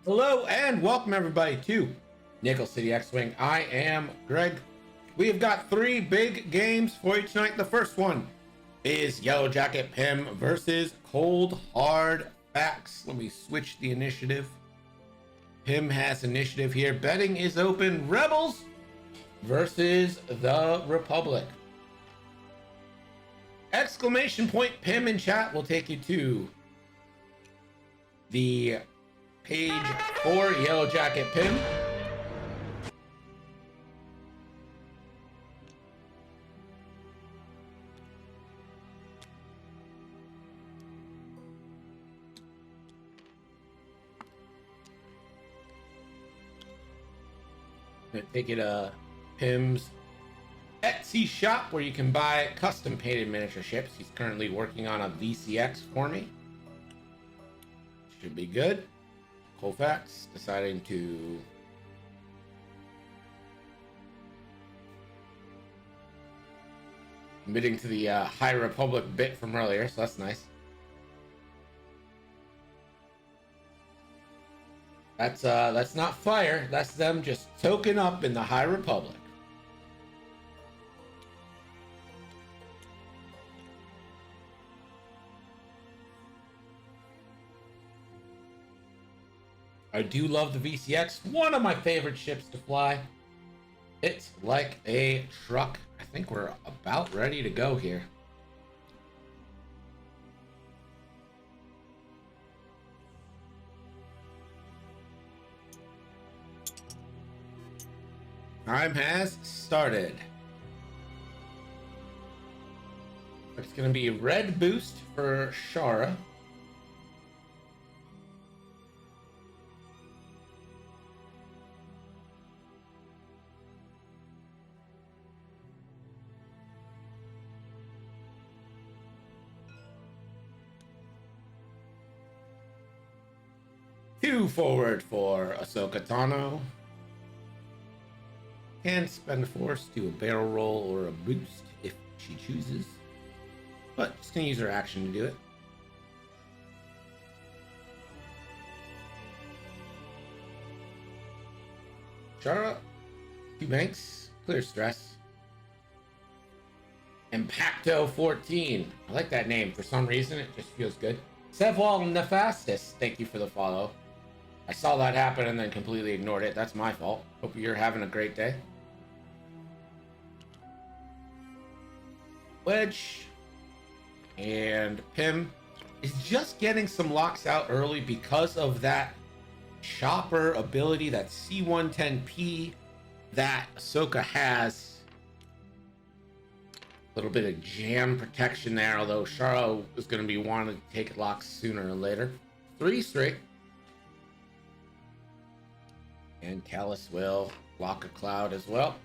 Hello and welcome everybody to Nickel City X-Wing. I am Greg. We have got three big games for you tonight. The first one is Yellowjacketpym versus Coldhardfax. Let me switch the initiative. Pym has initiative here. Betting is open. Rebels versus the Republic. Exclamation point Pym in chat will take you to the page for Yellowjacketpym. I'm gonna take you to Pym's Etsy shop where you can buy custom painted miniature ships. He's currently working on a VCX for me. Should be good. Coldhardfax deciding to admitting to the High Republic bit from earlier, so that's nice. That's not fire, that's them just token up in the High Republic. I do love the VCX, one of my favorite ships to fly. It's like a truck. I think we're about ready to go here. Time has started. It's going to be red boost for Shara. Two forward for Ahsoka Tano. Can spend force to a barrel roll or a boost if she chooses. But just gonna use her action to do it. Shara, 2 banks, clear stress. Impacto 14. I like that name for some reason, it just feels good. Sevwal Nefastus, thank you for the follow. I saw that happen and then completely ignored it. That's my fault. Hope you're having a great day. Wedge and Pym is just getting some locks out early because of that chopper ability, that C110P that Ahsoka has. A little bit of jam protection there, although Shara is going to be wanting to take locks sooner or later. 3 straight. And Callus will block a cloud as well.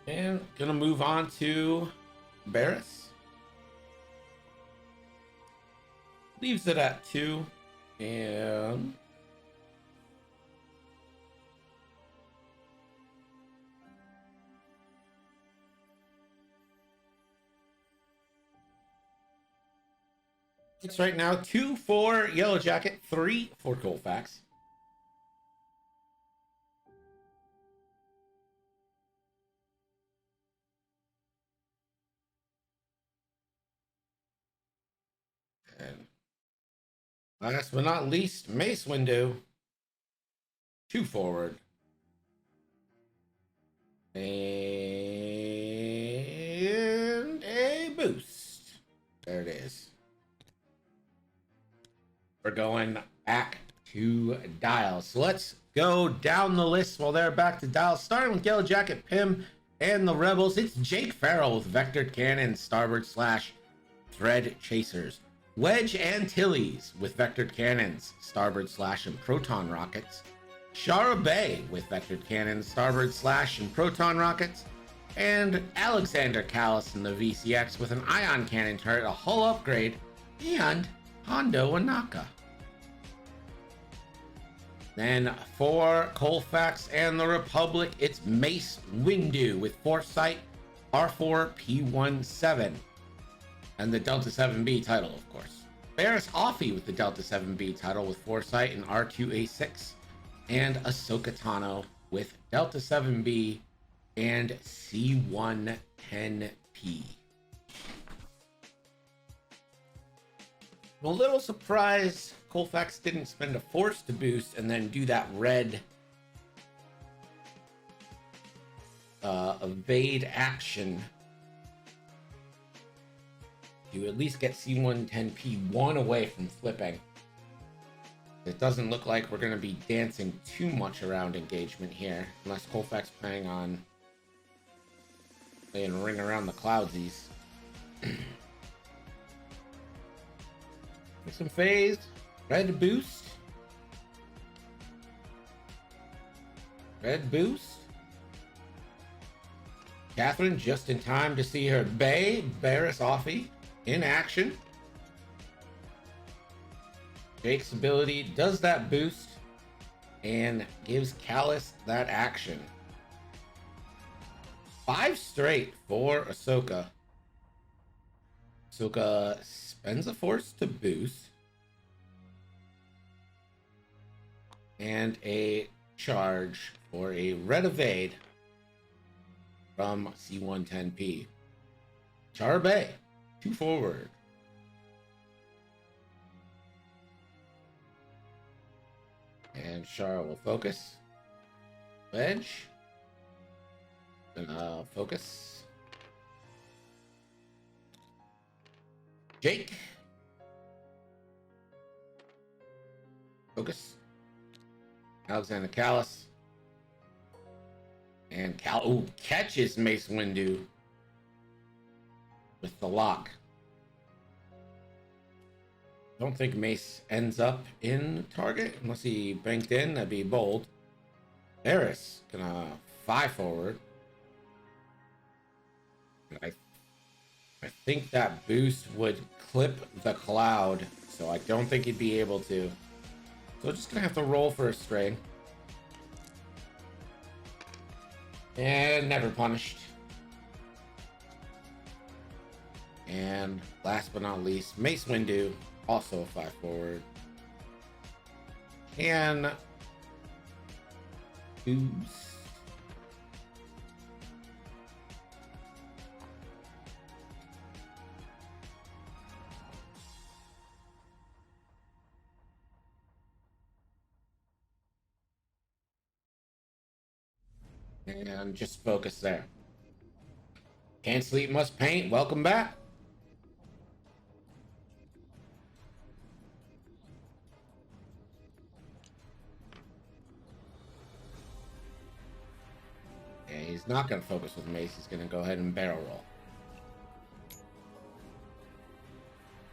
And gonna move on to Barris. Leaves it at 2. And it's right now 2 for Yellowjacket, 3 for Coldhardfax. And last but not least, Mace Windu. 2 forward. And a boost. There it is. We're going back to dials. So let's go down the list while they're back to dials. Starting with Yellowjacketpym and the Rebels. It's Jake Farrell with vectored cannon, starboard slash thread chasers. Wedge Antilles with vectored cannons, starboard slash and proton rockets. Shara Bay with vectored cannons, starboard slash and proton rockets. And Alexander Callus in the VCX with an ion cannon turret, a hull upgrade, and Hondo Anaka. Then for Coldhardfax and the Republic, it's Mace Windu with Foresight, R4P17. And the Delta 7B title, of course. Barris Offee with the Delta 7B title with Foresight and R2A6. And Ahsoka Tano with Delta 7B and C110P. I'm a little surprised Coldhardfax didn't spend a force to boost and then do that red evade action to at least get C110P one away from flipping. It doesn't look like we're going to be dancing too much around engagement here, unless Coldhardfax planning on playing Ring Around the Cloudsies. Make some phase, red boost, red boost. Catherine just in time to see her Bay Barris Offee in action. Jake's ability does that boost and gives Callus that action. 5 straight for Ahsoka. Ahsoka spends a force to boost. And a charge for a red evade from C110P. Char Bay, 2 forward. And Shara will focus. Wedge. Focus. Jake. Focus. Alexander Callus. And catches Mace Windu with the lock. Don't think Mace ends up in target unless he banked in. That'd be bold. Barris gonna 5 forward. I think that boost would clip the cloud, so I don't think he'd be able to. So just gonna have to roll for a strain. And never punished. And last but not least, Mace Windu, also a 5 forward. Can boost. And just focus there. Can't sleep, must paint. Welcome back. Yeah, he's not going to focus with Mace. He's going to go ahead and barrel roll.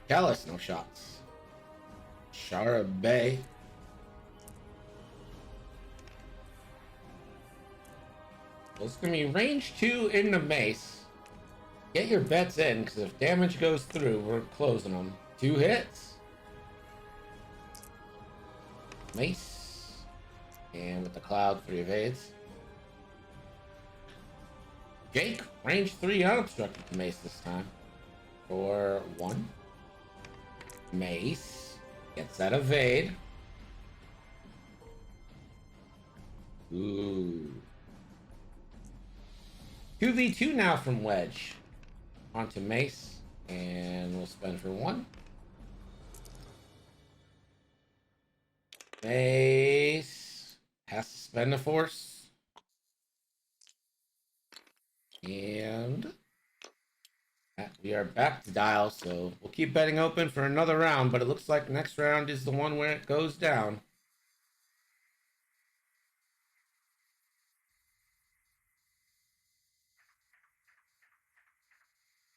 Callus, no shots. Shara Bay. Well, it's going to be range 2 into Mace. Get your bets in, because if damage goes through, we're closing them. 2 hits. Mace. And with the cloud, 3 evades. Jake, range 3 unobstructed to Mace this time. For 1. Mace. Gets that evade. Ooh. 2v2 now from Wedge. Onto Mace. And we'll spend for 1. Mace. Has to spend a force. And we are back to dial, so we'll keep betting open for another round, but it looks like next round is the one where it goes down.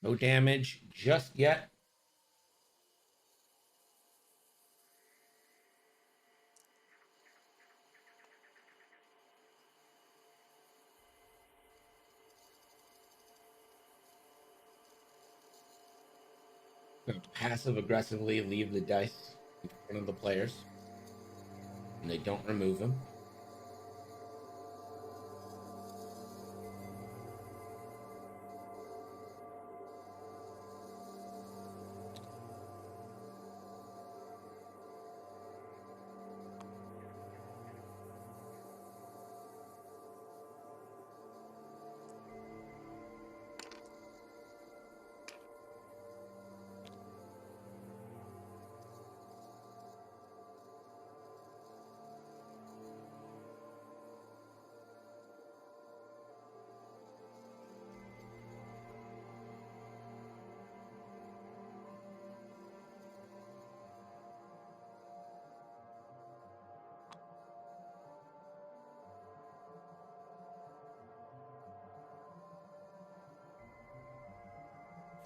No damage just yet. Passive aggressively leave the dice in front of the players, and they don't remove them.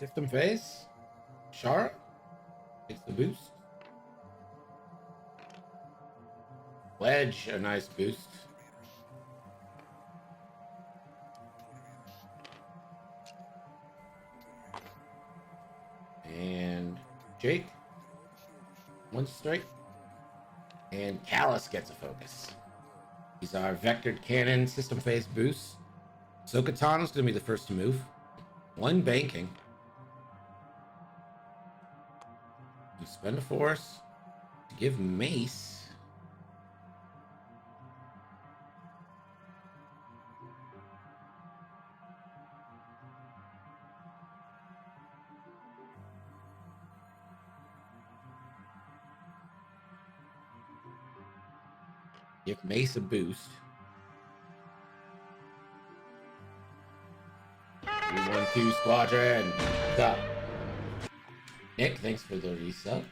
System phase. Shara takes the boost. Wedge, a nice boost. And Jake, one strike. And Callus gets a focus. These are vectored cannon system phase boosts. Sokatana's going to be the first to move. One banking. You spend a force to give Mace. Give Mace a boost. 3-1-2 Squadron. What's up? Nick, thanks for the resub.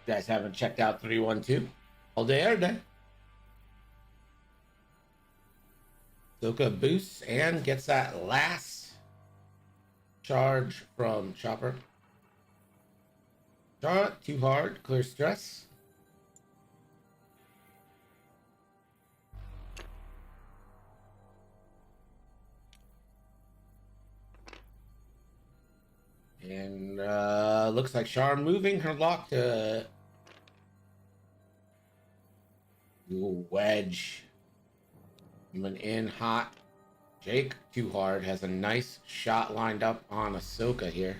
You guys haven't checked out 3-1-2 all day, every day. Soka boosts and gets that last charge from Chopper. Chara, too hard, clear stress. And looks like Char moving her lock to Wedge. Coming in hot. Jake, too hard, has a nice shot lined up on Ahsoka here.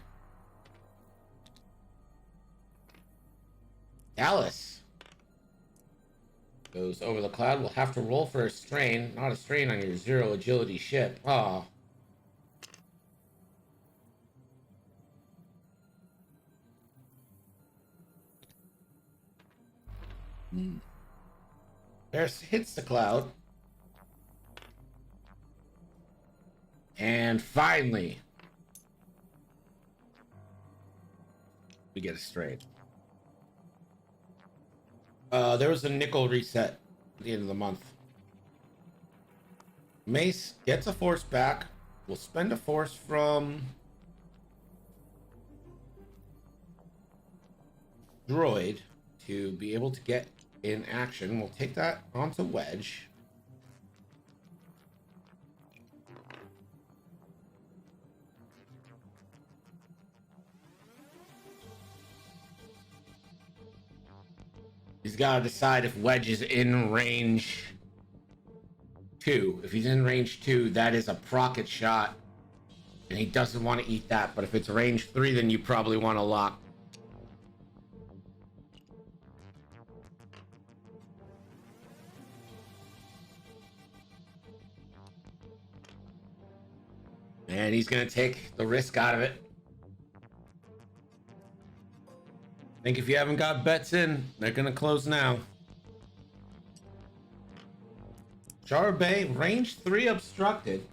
Dallas goes over the cloud. We'll have to roll for a strain. Not a strain on your 0 agility ship. Oh. There's hits the cloud. And finally, we get a strain. There was a nickel reset at the end of the month. Mace gets a force back. We'll spend a force from Droid to be able to get in action. We'll take that onto Wedge. He's got to decide if Wedge is in range 2. If he's in range 2, that is a procket shot, and he doesn't want to eat that. But if it's range 3, then you probably want to lock. And he's going to take the risk out of it. I think if you haven't got bets in, they're going to close now. Char Bay, range 3 obstructed.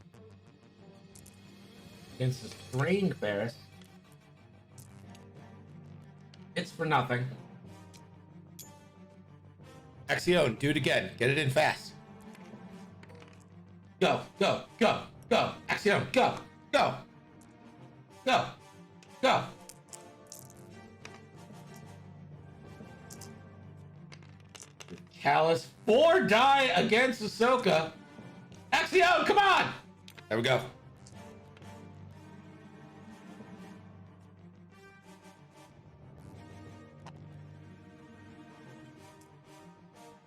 Against a strained Barris. It's for nothing. Axion, do it again. Get it in fast. Go, go, go, go. Axion, go, go. Go, go. Callus, 4 die against Ahsoka. Axion, come on! There we go.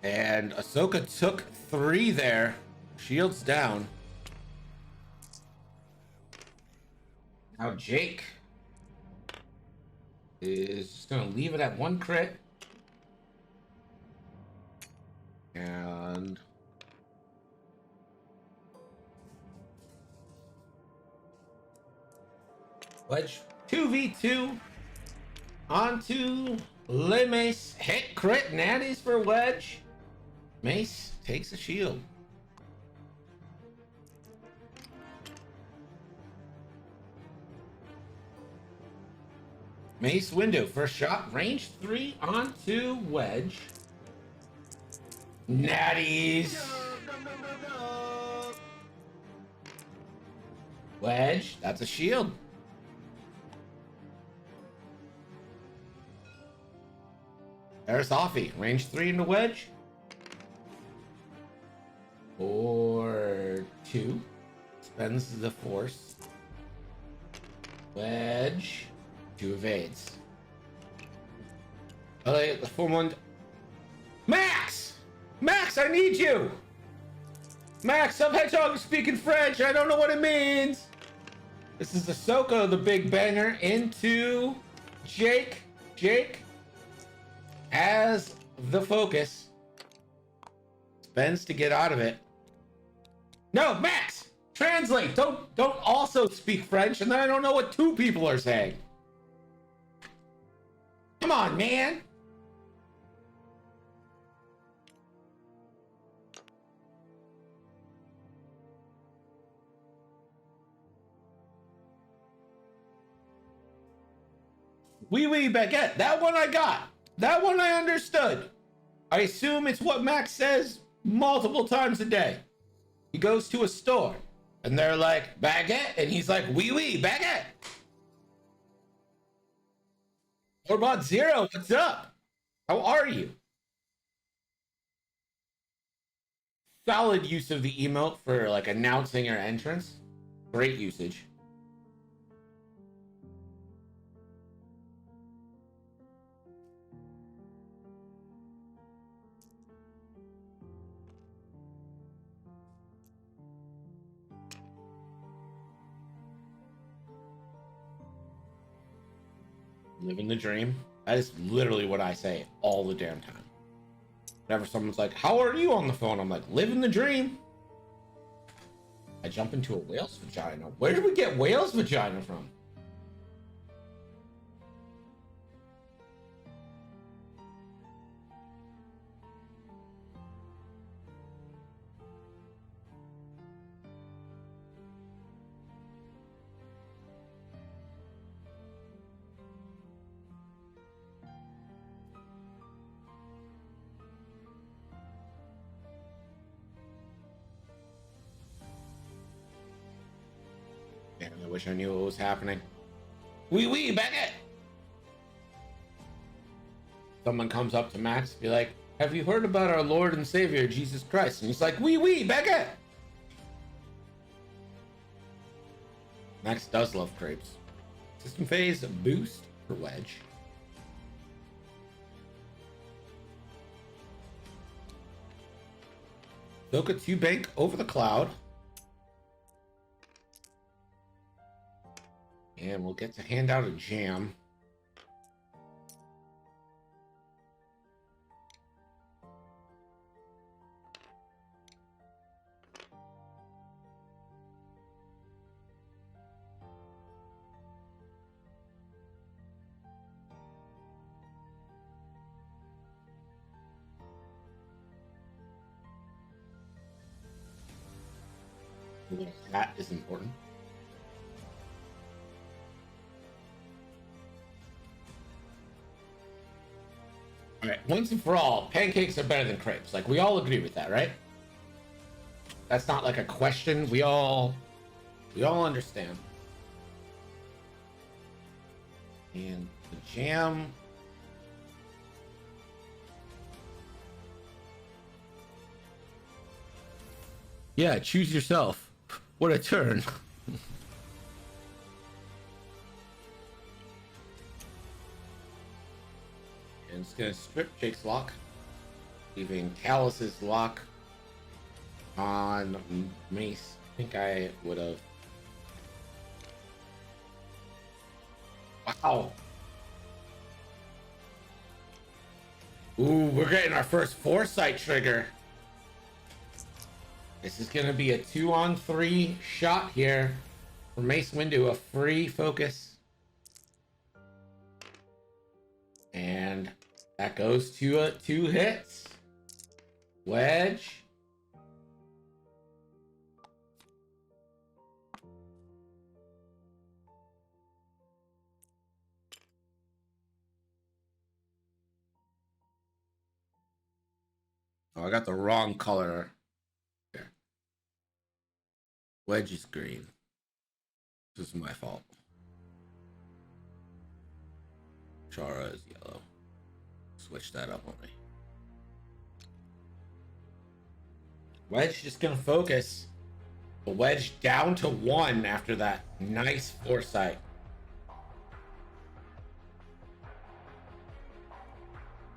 And Ahsoka took 3 there. Shields down. Now Jake is just gonna leave it at 1 crit. And Wedge 2v2 onto Le Mace. Hit crit natties for Wedge. Mace takes a shield. Mace window, first shot, range 3 onto Wedge. Natties. Wedge, that's a shield. There's Offie, range 3 into wedge. Or 2. Spends the force. Wedge. 2 evades. Okay, the full one. Max! Max, I need you! Max, some hedgehog is speaking French. I don't know what it means. This is Ahsoka, the big banger, into Jake. Jake has the focus. Spends to get out of it. No, Max! Translate! Don't also speak French, and then I don't know what 2 people are saying. Come on, man! Oui, oui, baguette. That one I got. That one I understood. I assume it's what Max says multiple times a day. He goes to a store and they're like, baguette. And he's like, oui, oui, baguette. Orbot Zero, what's up? How are you? Solid use of the emote for like announcing your entrance. Great usage. Living the dream. That is literally what I say all the damn time. Whenever someone's like, how are you on the phone? I'm like, living the dream. I jump into a whale's vagina. Where did we get whale's vagina from? Man, I wish I knew what was happening. Oui, oui, baguette. Someone comes up to Max, be like, have you heard about our Lord and Savior, Jesus Christ? And he's like, oui, oui, baguette. Max does love crepes. System phase boost for wedge. Ahsoka 2 bank over the cloud. And we'll get to hand out a jam. That is important. All right, once and for all, pancakes are better than crepes. Like, we all agree with that, right? That's not like a question. We all understand. And the jam. Yeah, choose yourself. What a turn. And it's gonna strip Jake's lock, leaving Talus's lock on Mace. I think I would have. Wow. Ooh, we're getting our first foresight trigger. This is gonna be a 2-on-3 shot here for Mace Windu, a free focus. And that goes to 2 hits. Wedge. Oh, I got the wrong color. Here. Wedge is green. This is my fault. Chara is yellow. Switch that up on me. Wedge just gonna focus. A wedge down to 1 after that nice foresight.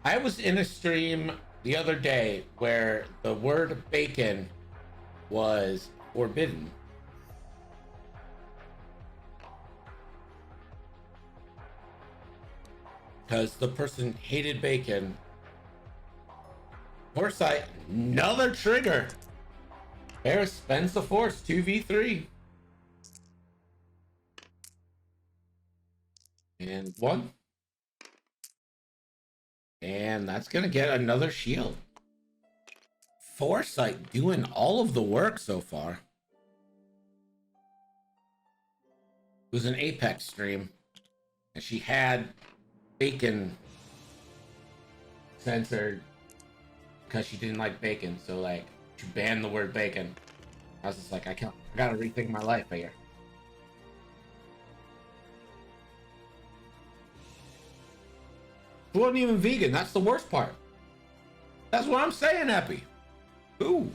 I was in a stream the other day where the word bacon was forbidden. Because the person hated bacon. Foresight, another trigger. Barris spends the force, 2v3. And 1. And that's going to get another shield. Foresight doing all of the work so far. It was an Apex stream. And she had bacon censored because she didn't like bacon. So, like, she banned the word bacon. I was just like, I gotta rethink my life here. It wasn't even vegan. That's the worst part. That's what I'm saying, Epi. Ooh.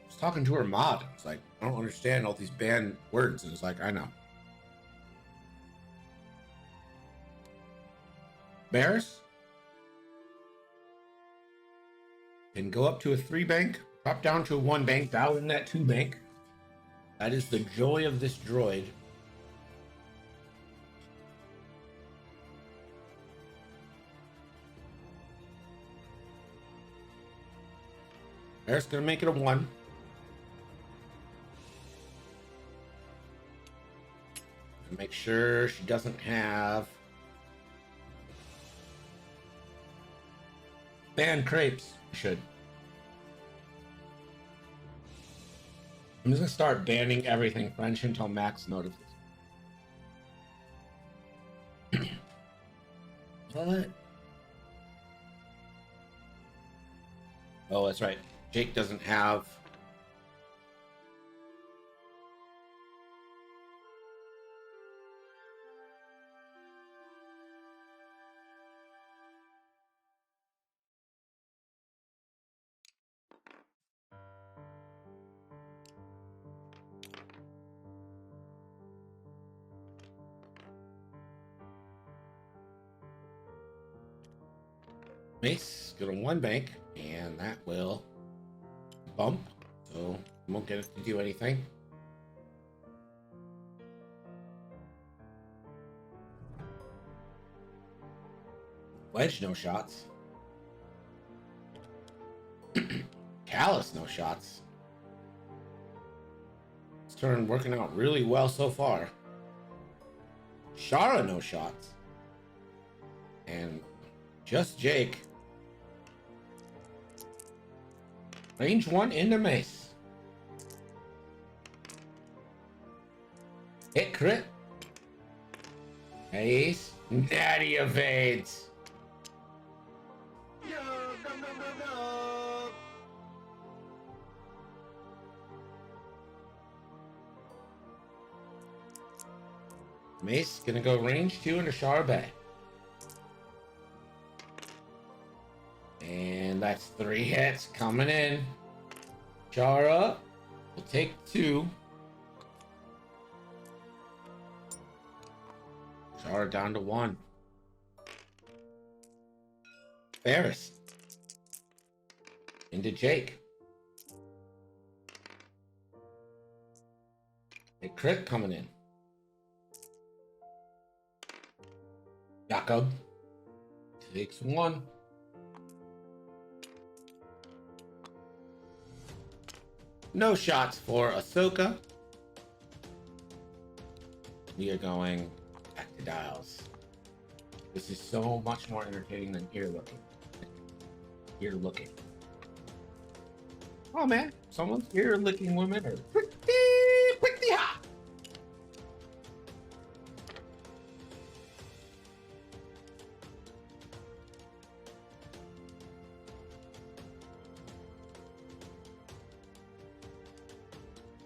I was talking to her mod. It's like, I don't understand all these banned words. And it's like, I know. Barris can go up to a 3 bank, drop down to a 1 bank, down in that 2 bank. That is the joy of this droid. Barris gonna make it a 1. Make sure she doesn't have banned crepes. Should. I'm just gonna start banning everything French until Max notices. What? Oh, that's right. Jake doesn't have. Mace, go to 1 bank, and that will bump, so I won't get it to do anything. Wedge, no shots. Callus, no shots. This turn working out really well so far. Shara, no shots. And just Jake. Range 1 into Mace. Hit crit. Ace. Daddy evades. No. Mace gonna go range 2 into Shara Bay. And that's 3 hits coming in. Chara will take 2. Chara down to 1. Barris into Jake. A crit coming in. Jacob takes 1. No shots for Ahsoka. We are going back to dials. This is so much more entertaining than ear looking. Ear looking. Oh man, someone's ear licking women are pretty hot.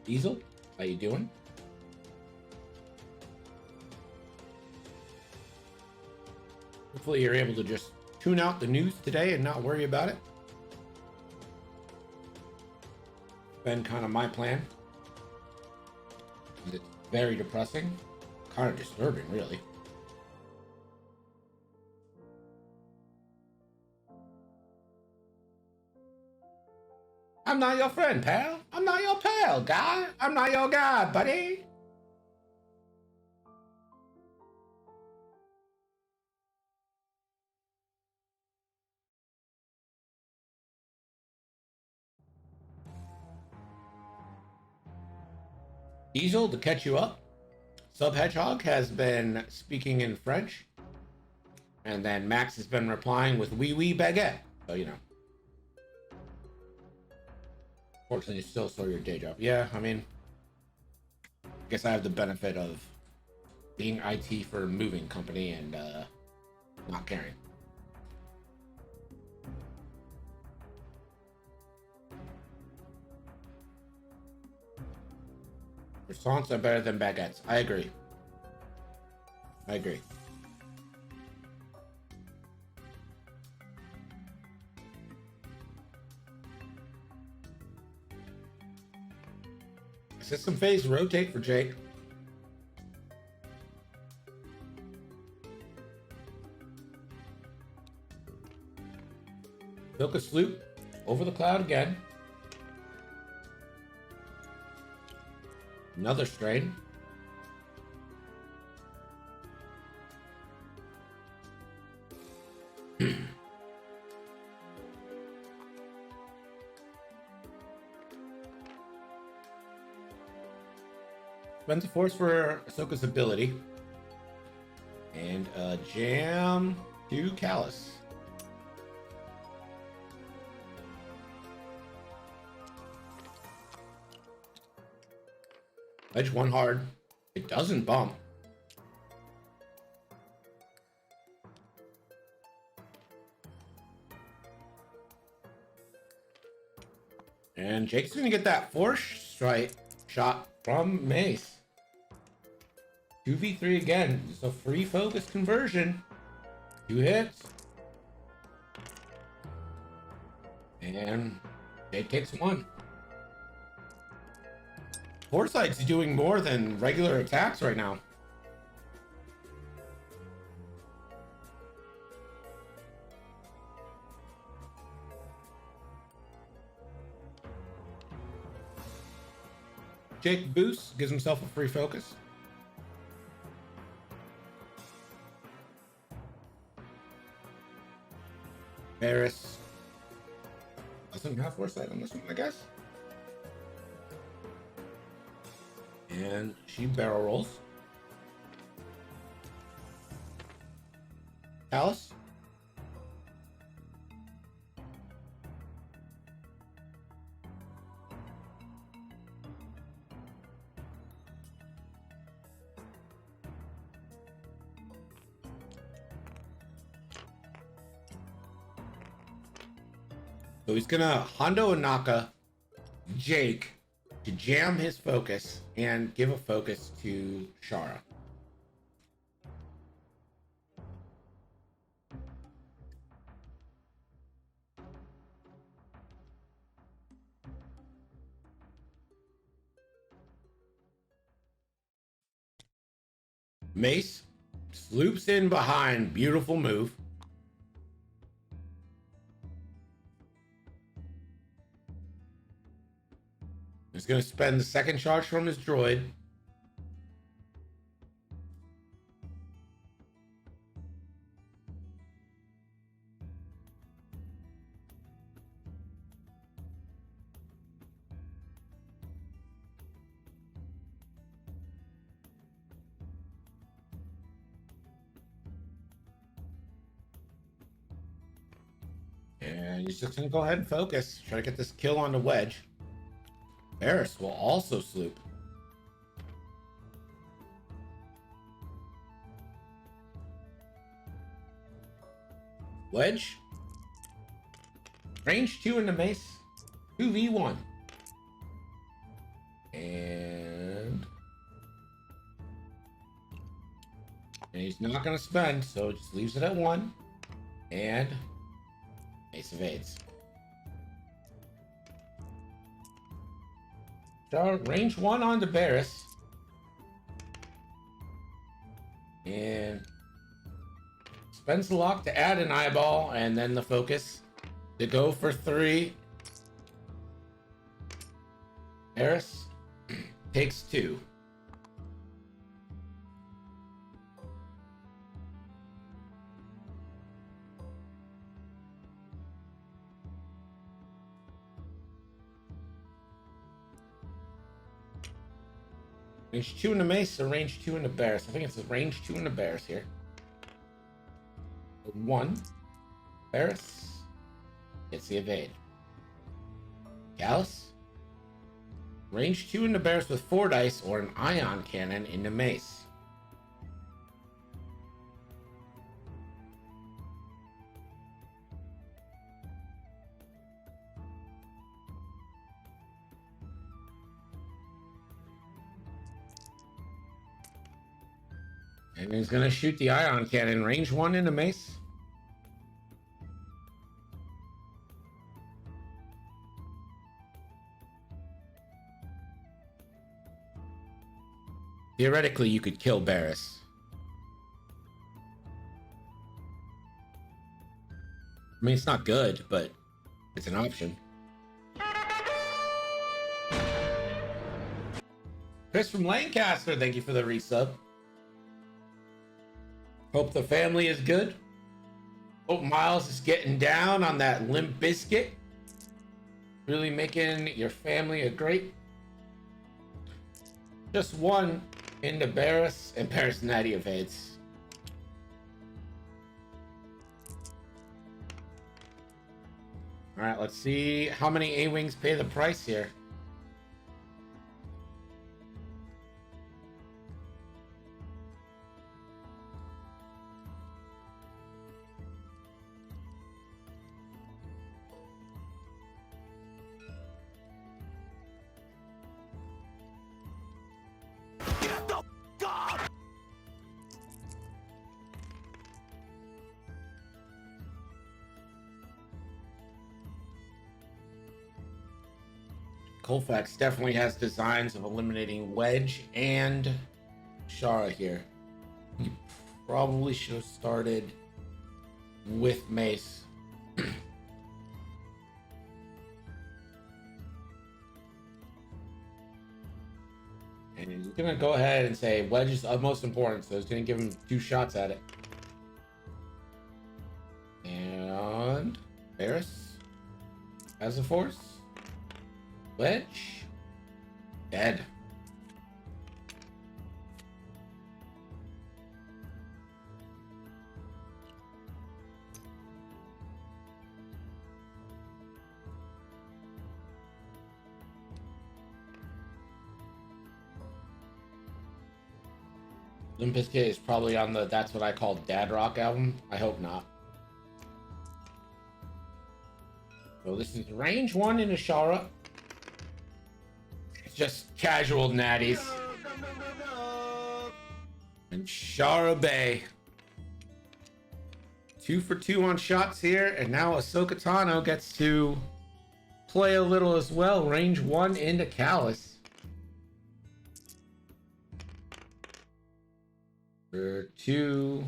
Diesel, how you doing? Hopefully you're able to just tune out the news today and not worry about it. Been kind of my plan. It's very depressing, kind of disturbing, really. I'm not your friend, pal. I'm not your pal, guy. I'm not your guy, buddy. Diesel, to catch you up, Sub Hedgehog has been speaking in French, and then Max has been replying with "oui oui baguette." So you know. Fortunately, you still saw your day job. Yeah, I mean, I guess I have the benefit of being IT for a moving company and not caring. Croissants are better than baguettes. I agree. I agree. System phase rotate for Jake. Focus loop over the cloud again. Another strain. Spends a force for Ahsoka's ability. And a jam to Callus. Edge one hard. It doesn't bump. And Jake's gonna get that force strike shot from Mace. 2v3 again. Just a free focus conversion. 2 hits. And Jake takes 1. Foresight's doing more than regular attacks right now. Jake boosts, gives himself a free focus. Varys doesn't have foresight on this one, I guess. And she barrel rolls. Alice. So he's gonna Hondo Anaka Jake to jam his focus and give a focus to Shara. Mace sloops in behind. Beautiful move. He's going to spend the second charge from his droid. And he's just going to go ahead and focus. Try to get this kill on the wedge. Varys will also sloop. Wedge. Range 2 in the mace. 2v1. And And he's not going to spend, so just leaves it at 1. And Ace evades. So range 1 on to Barris. And spends the lock to add an eyeball, and then the focus to go for 3. Barris takes 2. Range 2 in the mace or range 2 in the Barris? I think it's a range 2 in the Barris here. 1. Barris gets the evade. Callus. Range 2 in the Barris with 4 dice or an ion cannon in the mace. And he's going to shoot the ion cannon. Range 1 in the mace. Theoretically, you could kill Barris. I mean, it's not good, but it's an option. Chris from Lancaster, thank you for the resub. Hope the family is good. Hope Miles is getting down on that Limp Biscuit. Really making your family a great. Just 1 into Barris, and Barris natty evades. All right, let's see how many A-Wings pay the price here. Coldhardfax definitely has designs of eliminating Wedge and Shara here. You probably should have started with Mace. And he's gonna go ahead and say Wedge is of most importance, so he's gonna give him 2 shots at it. And Barris has a force. Wedge dead. Limp Bizkit is probably on the That's What I Call Dad Rock album. I hope not. So this is range 1 in Ashara. It's just casual natties. And Shara Bay. 2 for 2 on shots here, and now Ahsoka Tano gets to play a little as well. Range 1 into Callus. For 2,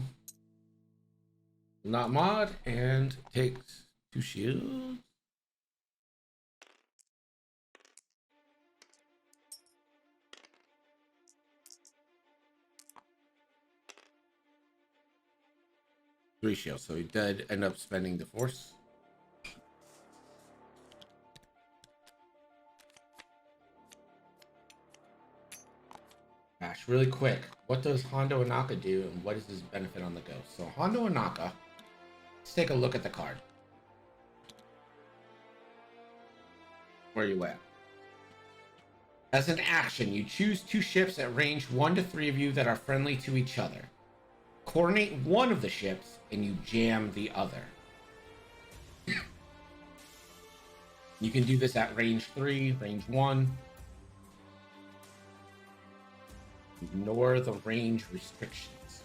not mod, and takes 2 shields. Three shields, so he did end up spending the force. Gosh, really quick, what does Hondo Anaka do, and what is his benefit on the go? So Hondo Anaka, let's take a look at the card. Where are you at? As an action, you choose 2 ships at range 1 to 3 of you that are friendly to each other. Coordinate one of the ships, and you jam the other. You can do this at range 3, range 1. Ignore the range restrictions.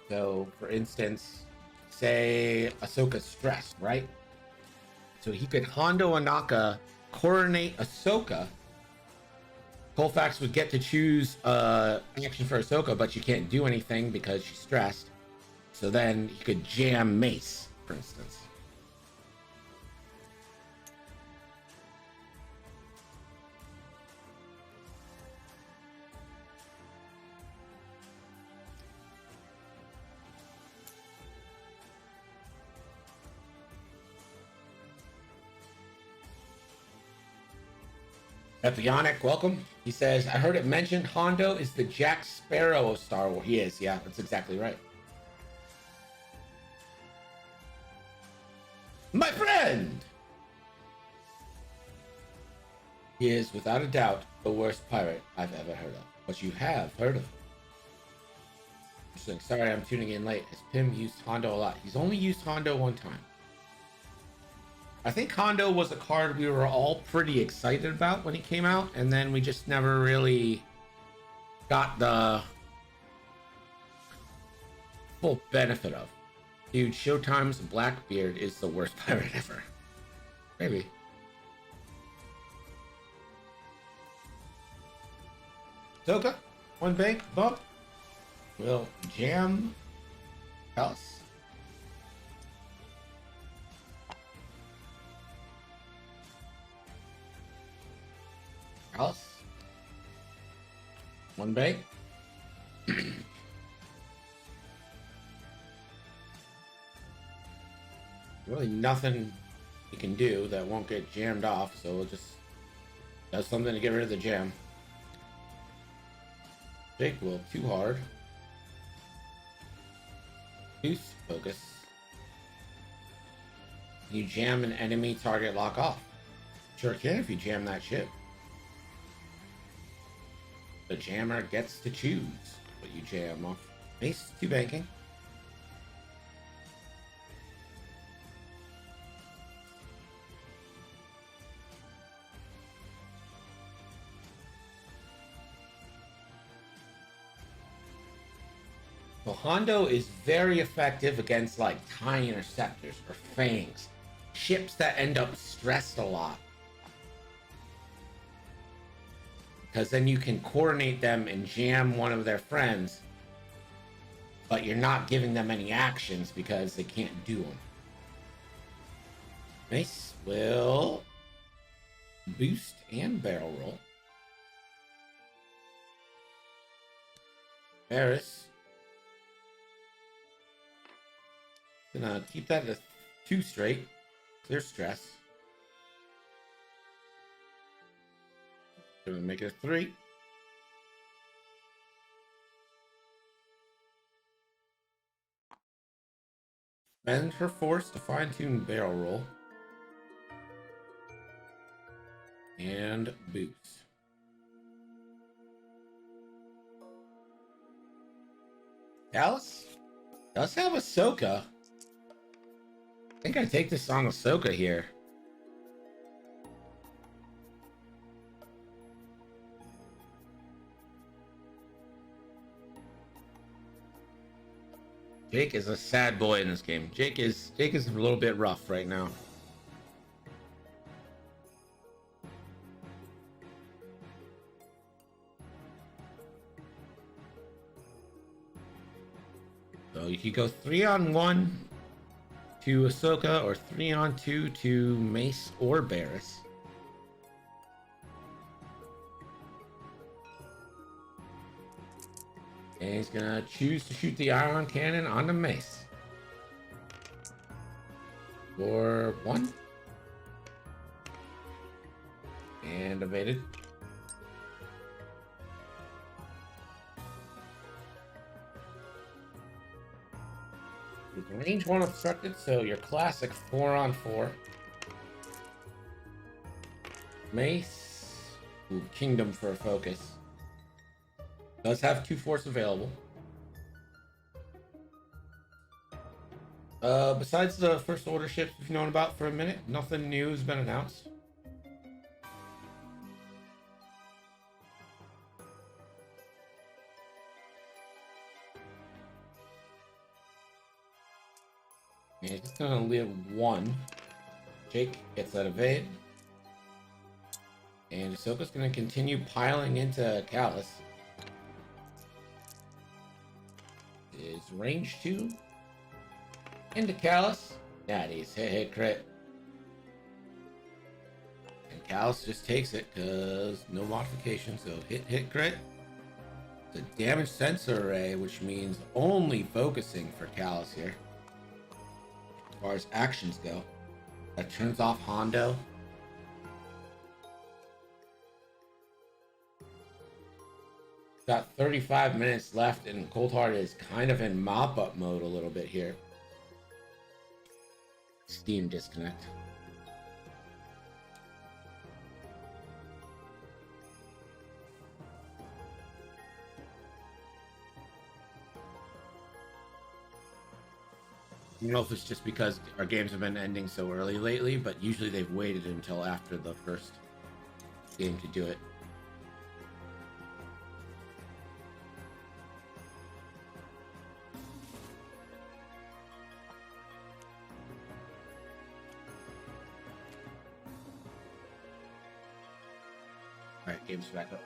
So, for instance, say Ahsoka's stressed, right? So he could Hondo Anaka coronate Ahsoka. Coldhardfax would get to choose action for Ahsoka, but she can't do anything because she's stressed. So then he could jam Mace, for instance. Epionic, welcome. He says, I heard it mentioned Hondo is the Jack Sparrow of Star Wars. He is, yeah, that's exactly right. My friend! He is, without a doubt, the worst pirate I've ever heard of. But you have heard of him. Interesting. Sorry, I'm tuning in late. As Pym used Hondo a lot. He's only used Hondo one time. I think Hondo was a card we were all pretty excited about when he came out, and then we just never really got the full benefit of. Dude, Showtime's Blackbeard is the worst pirate ever. Maybe. Ahsoka, one bank, bump. Will jam house. House. One bank. Really nothing you can do that won't get jammed off, so we'll just does something to get rid of the jam. Jake will too hard. Goose focus. You jam an enemy target lock off. Sure can if you jam that ship. The jammer gets to choose what you jam off. Mace, 2 banking. Well, Hondo is very effective against like TIE interceptors or fangs, ships that end up stressed a lot. Because then you can coordinate them and jam one of their friends, but you're not giving them any actions because they can't do them. Mace will boost and barrel roll. Varys. Gonna keep that at 2 straight. Clear stress. Gonna make it a 3. Spend her force to fine-tune barrel roll. And boost. Dallas does have Ahsoka. I think I take this on Ahsoka here. Jake is a sad boy in this game. Jake is a little bit rough right now. So you could go 3-on-1 to Ahsoka or 3-on-2 to Mace or Barris. And he's gonna choose to shoot the ion cannon on the Mace. For 1. And evaded. Range 1 obstructed, so your classic 4-on-4. Mace. Ooh, Kingdom for a focus. Does have 2 force available. Besides the First Order ships we've known about for a minute, nothing new has been announced. And he's just gonna live one. Jake gets that evade. And Ahsoka's gonna continue piling into Callus. Is range 2 into Callus. That is hit crit. And Callus just takes it because no modification, so hit crit. It's a damage sensor array, which means only focusing for Callus here. As far as actions go. That turns off Hondo. Got 35 minutes left, and Coldheart is kind of in mop-up mode a little bit here. Steam disconnect. I don't know if it's just because our games have been ending so early lately, but usually they've waited until after the first game to do it. Alright, game's back up.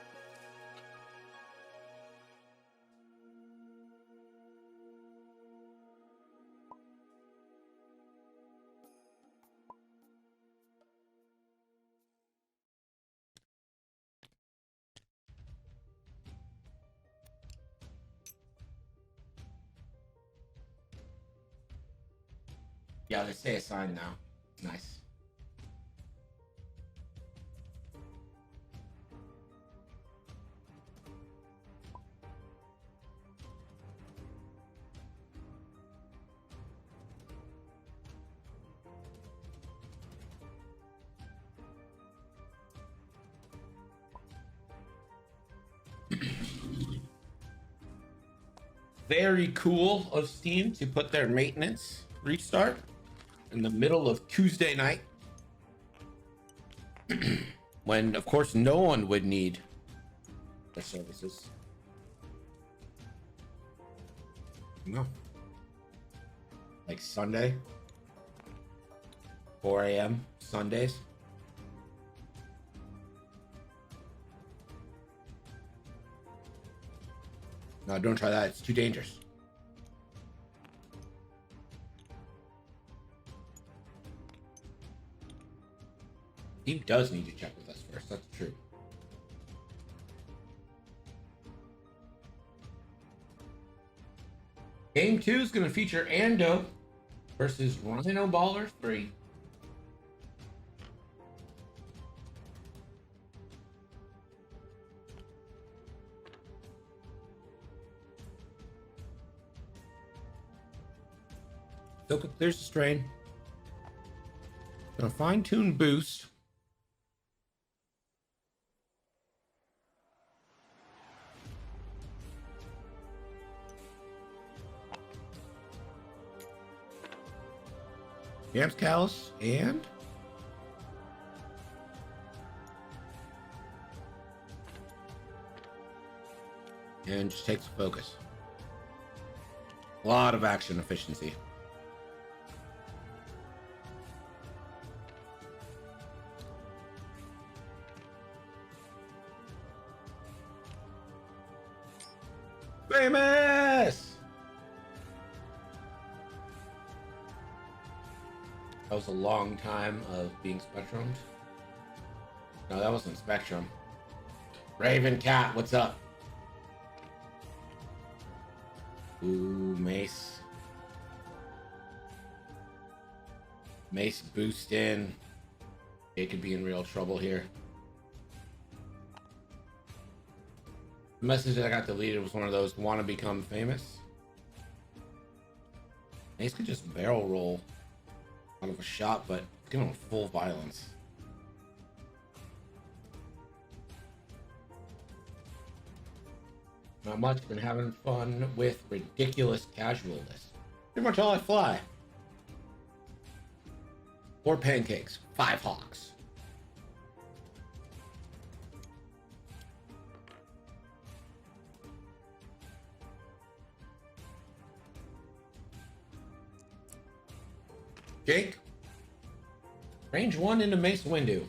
Yeah, they say assign now. Nice. Very cool of Steam to put their maintenance restart in the middle of Tuesday night. When, of course, no one would need their services. No. Like Sunday, 4 a.m. Sundays. No, don't try that. It's too dangerous. He does need to check with us first. That's true. Game 2 is going to feature Ando versus Rhino Baller 3. Ahsoka clears the strain. Gonna fine-tune boost. Jams Callus and just takes focus. A lot of action efficiency. Famous! That was a long time of being spectrumed. No, that wasn't Spectrum. Raven Cat, what's up? Ooh, Mace. Mace boost in. It could be in real trouble here. The message that got deleted was one of those want to become famous. Mace could just barrel roll out of a shot, but give him full violence. Not much. Been having fun with ridiculous casualness. Pretty much all I fly. 4 pancakes, 5 hawks. Jake. Range 1 into Mace Windu.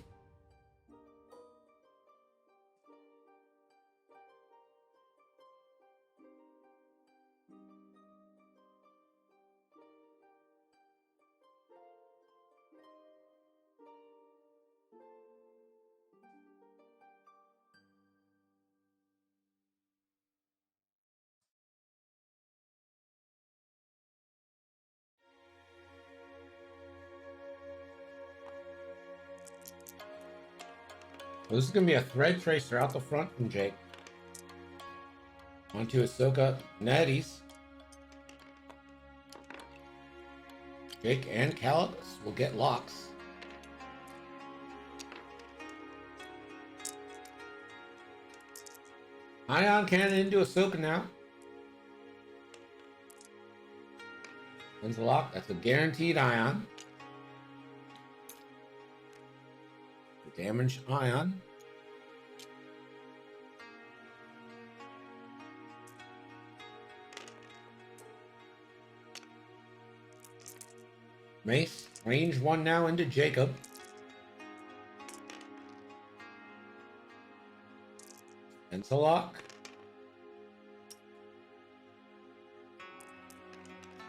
Well, this is going to be a thread tracer out the front from Jake. Onto Ahsoka Netties. Jake and Callus will get locks. Ion cannon into Ahsoka now. Wins the lock. That's a guaranteed Ion. Damage Ion. Mace, range 1 now into Jacob. Pencil lock.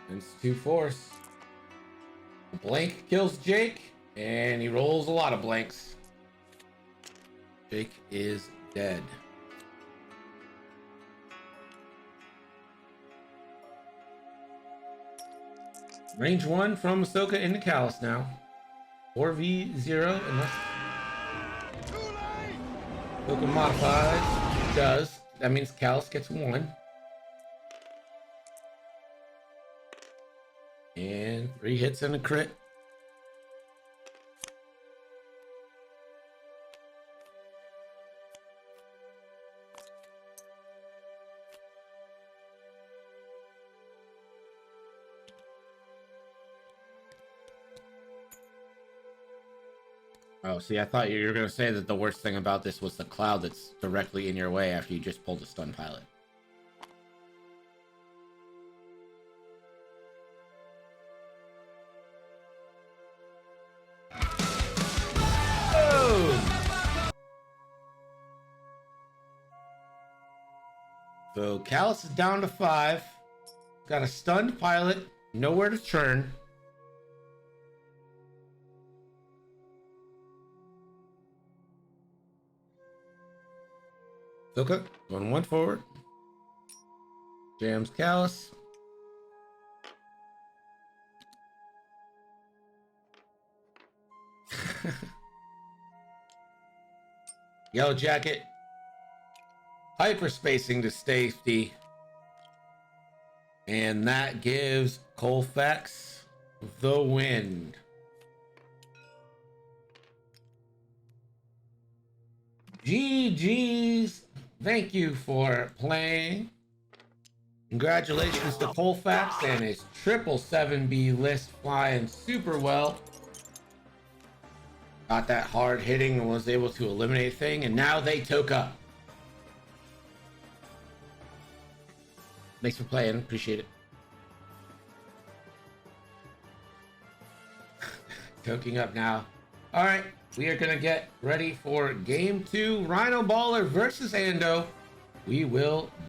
Hence 2 force. Blank kills Jake, and he rolls a lot of blanks. Jake is dead. Range 1 from Ahsoka into Callus now. 4v0 unless Ahsoka modifies. Does. That means Callus gets 1. And 3 hits and a crit. Oh, see, I thought you were going to say that the worst thing about this was the cloud that's directly in your way after you just pulled a stun pilot. Oh! So Callus is down to 5. Got a stunned pilot, nowhere to turn. Okay, going 1 forward. Jams Callus. Yellow Jacket. Hyperspacing to safety. And that gives Coldhardfax the win. GG's. Thank you for playing. Congratulations to Coldhardfax and his 777B list flying super well. Got that hard hitting and was able to eliminate a thing, and now they took up. Thanks for playing. Appreciate it. Toking up now. All right. We are going to get ready for game 2. Rhino Baller versus Ando. We will